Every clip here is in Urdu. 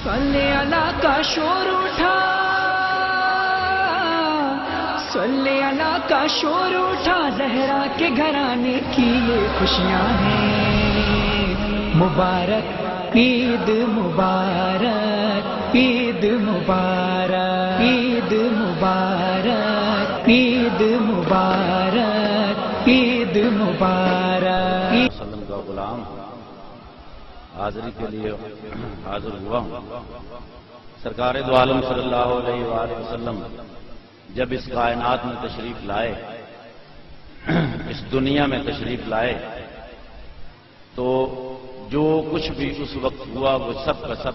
صلی اللہ کا شور اٹھا، صلی اللہ کا شور اٹھا، زہرا کے گھرانے کی یہ خوشیاں ہیں، مبارک عید مبارک، عید مبارک، عید مبارک، عید مبارک، عید مبارک۔ وسلم کا غلام حاضری کے لیے حاضر ہوا ہوں۔ سرکار دو عالم صلی اللہ علیہ وآلہ وسلم جب اس کائنات میں تشریف لائے، اس دنیا میں تشریف لائے، تو جو کچھ بھی اس وقت ہوا وہ سب کا سب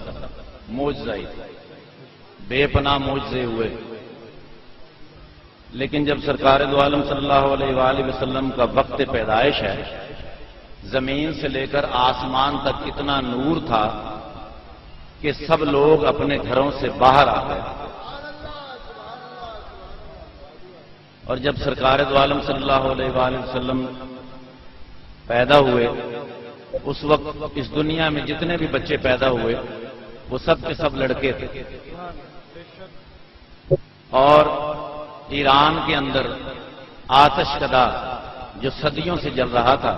معجزہ ہی تھا، بے پناہ معجزے ہوئے۔ لیکن جب سرکار دو عالم صلی اللہ علیہ وآلہ وسلم کا وقت پیدائش ہے، زمین سے لے کر آسمان تک اتنا نور تھا کہ سب لوگ اپنے گھروں سے باہر آ گئے۔ اور جب سرکار دو عالم صلی اللہ علیہ وآلہ وسلم پیدا ہوئے، اس وقت اس دنیا میں جتنے بھی بچے پیدا ہوئے وہ سب کے سب لڑکے تھے، اور ایران کے اندر آتش کدا جو صدیوں سے جل رہا تھا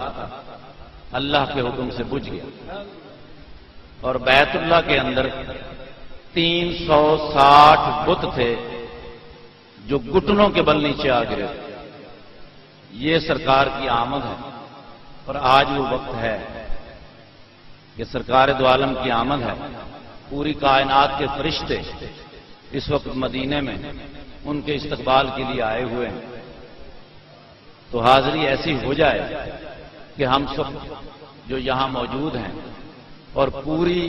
اللہ کے حکم سے بجھ گیا، اور بیت اللہ کے اندر 360 بت تھے جو گھٹنوں کے بل نیچے آ گرے۔ یہ سرکار کی آمد ہے، اور آج وہ وقت ہے کہ سرکار دو عالم کی آمد ہے۔ پوری کائنات کے فرشتے اس وقت مدینے میں ان کے استقبال کے لیے آئے ہوئے ہیں، تو حاضری ایسی ہو جائے کہ ہم سب جو یہاں موجود ہیں اور پوری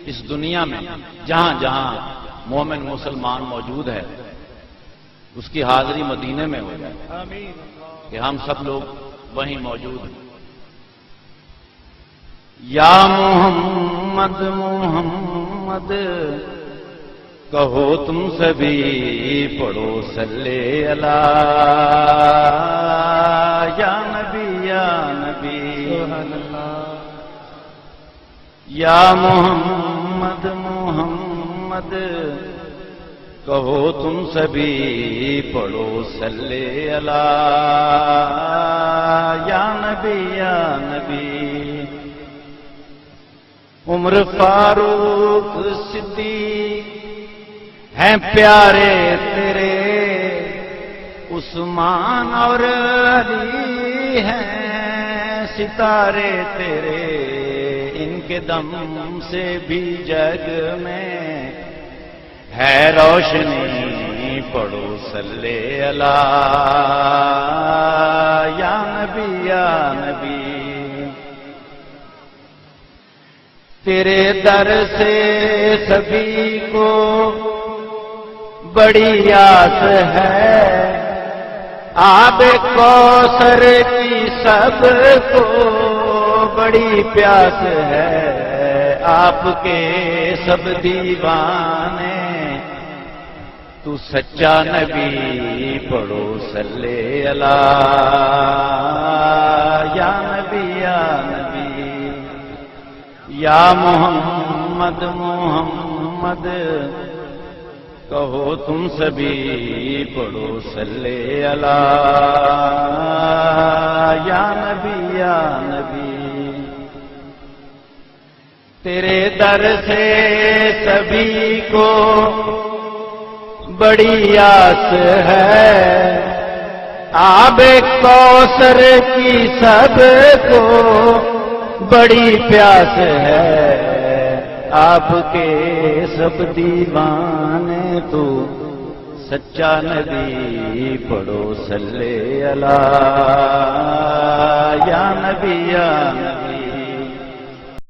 اس دنیا میں جہاں جہاں مومن مسلمان موجود ہے اس کی حاضری مدینے میں ہو جائے کہ ہم سب لوگ وہیں موجود ہیں۔ یا محمد محمد کہو تم سبھی پڑھو صلی اللہ، یا نبی یا نبی، یا محمد محمد کہو تم سبھی پڑھو صلی اللہ، یا نبی یا نبی۔ عمر فاروق صدیق ہیں پیارے تیرے، عثمان اور علی ہیں ستارے تیرے، ان کے دم سے بھی جگ میں ہے روشنی، پڑھو صلی اللہ، یا نبی یا نبی۔ تیرے در سے سبھی کو بڑی آس ہے، آب کوثر کی سب کو بڑی پیاس ہے، آپ کے سب دیوانے تو سچا نبی، پڑھو صلی اللہ، یا نبی یا نبی۔ یا محمد محمد کہو تم سبھی پڑھو صلی اللہ، یا نبی یا نبی۔ تیرے در سے سبھی کو بڑی آس ہے، آب کوثر کی سب کو بڑی پیاس ہے، آپ کے سب دیوانے تو سچا نبی، پڑھو صلی اللہ، یا نبی یا نبی۔